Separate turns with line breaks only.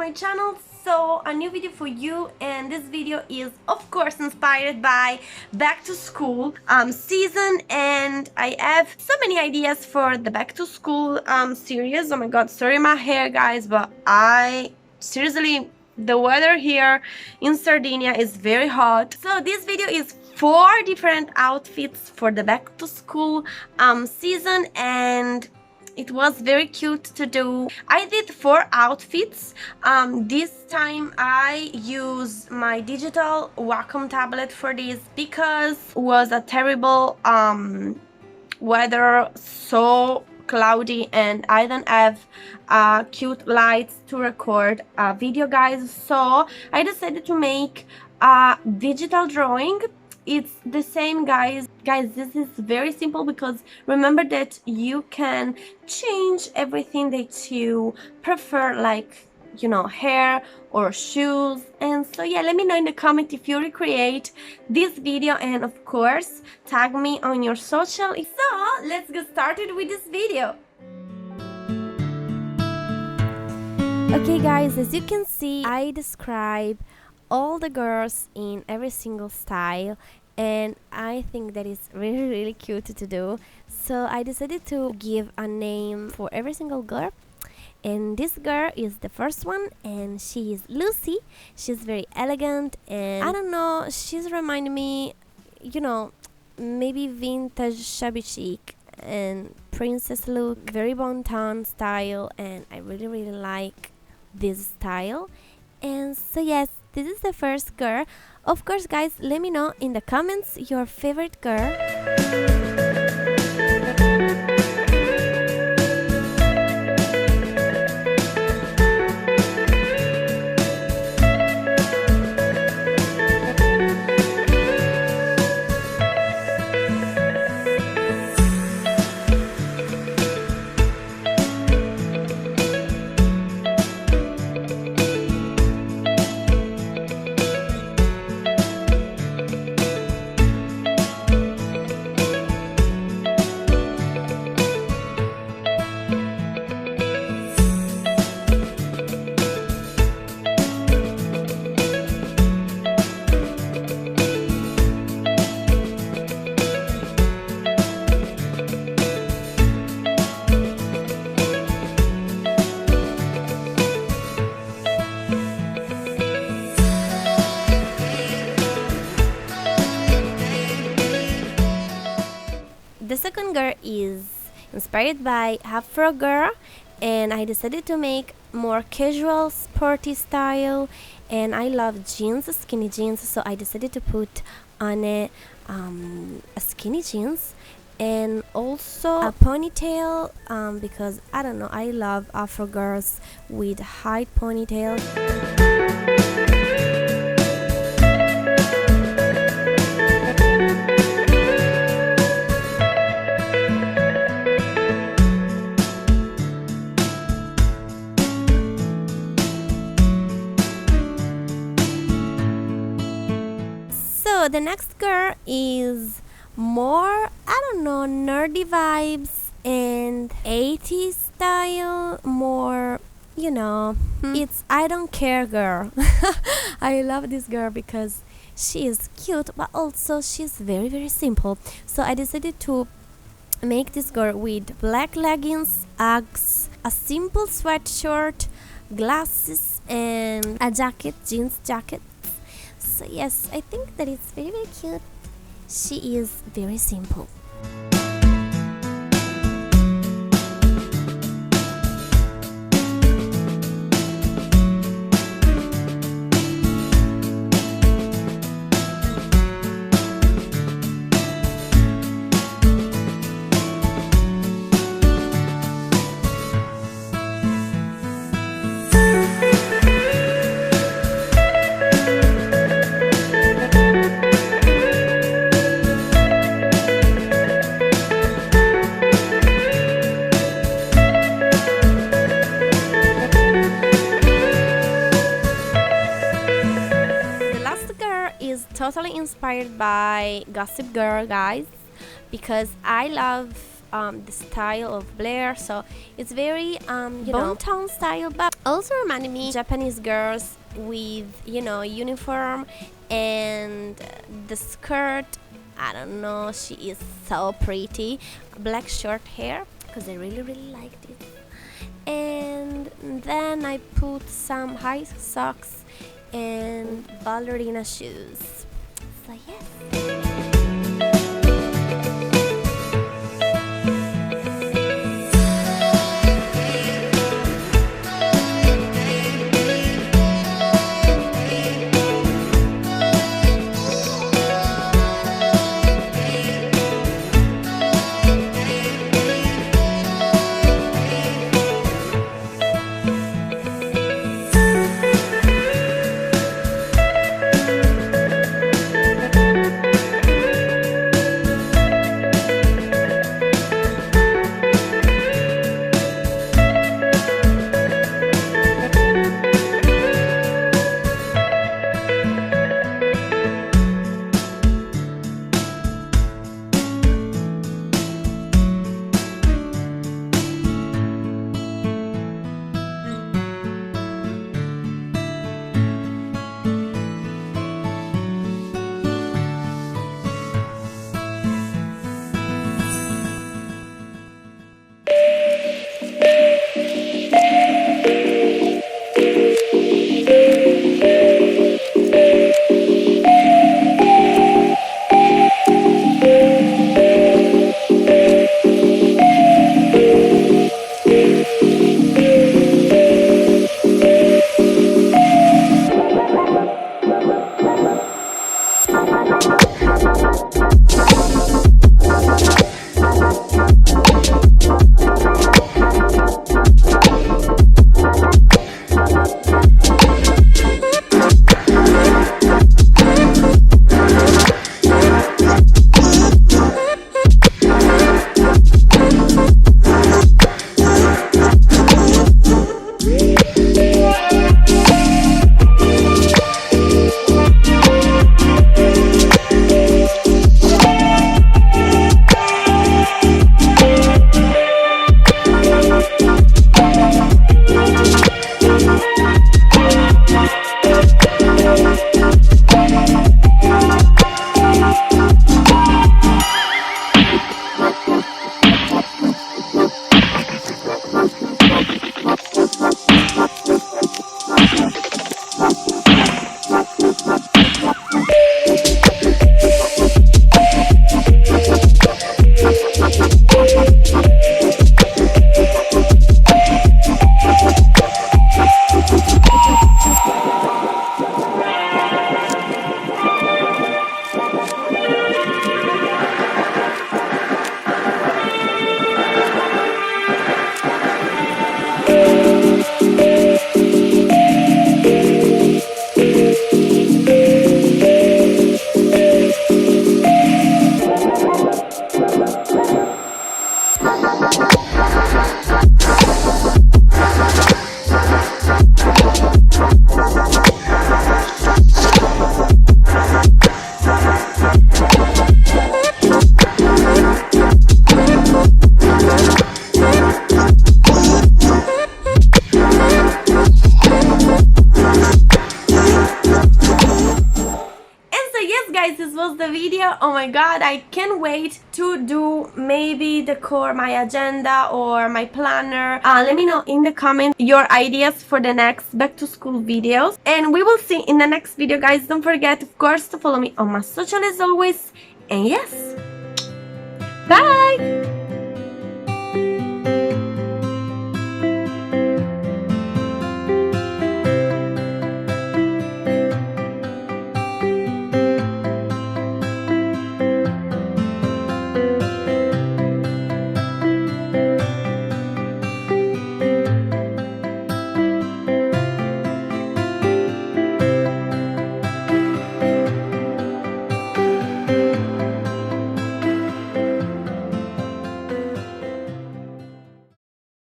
my channel. So a new video for you, and this video is of course inspired by back to school season, and I have so many ideas for the back to school series. Oh my god, sorry my hair guys, but I seriously, the weather here in Sardinia is very hot. So this video is 4 different outfits for the back to school season, and it was very cute to do. I did 4 outfits. This time I used my digital Wacom tablet for this because it was a terrible weather, so cloudy, and I don't have cute lights to record video guys, so I decided to make a digital drawing. It's the same guys, this is very simple because remember that you can change everything that you prefer, like, you know, hair or shoes. And so yeah, let me know in the comment if you recreate this video, and of course tag me on your social. So let's get started with this video. Okay guys, as you can see, I describe all the girls in every single style, and I think that is really cute to do. So I decided to give a name for every single girl, and this girl is the first one, and she is Lucy. She's very elegant, and I don't know, she's reminding me, you know, maybe vintage shabby chic and princess look, very bon ton style, and I really like this style. And so yes, this is the first girl. Of course guys, let me know in the comments your favorite girl. The second girl is inspired by 𝒵𝓸𝓁, and I decided to make more casual sporty style, and I love jeans, skinny jeans, so I decided to put on a skinny jeans and also a ponytail because I don't know, I love Afro girls with high ponytails. So the next girl is more, I don't know, nerdy vibes and 80s style, more, you know, it's I don't care girl. I love this girl because she is cute, but also she's very simple. So I decided to make this girl with black leggings, Uggs, a simple sweatshirt, glasses, and a jacket, jeans jacket. So yes, I think that it's very cute. She is very simple. Totally inspired by Gossip Girl, guys, because I love the style of Blair, so it's very bone tone style, but also reminded me Japanese girls with, you know, uniform and the skirt. I don't know, she is so pretty. Black short hair, because I really liked it. And then I put some high socks and ballerina shoes. So yes.
Guys, this was the video. Oh my god, I can't wait to do maybe decor my agenda or my planner. Let me know in the comments your ideas for the next back to school videos, and we will see in the next video, guys. Don't forget, of course, to follow me on my social as always, and yes, bye.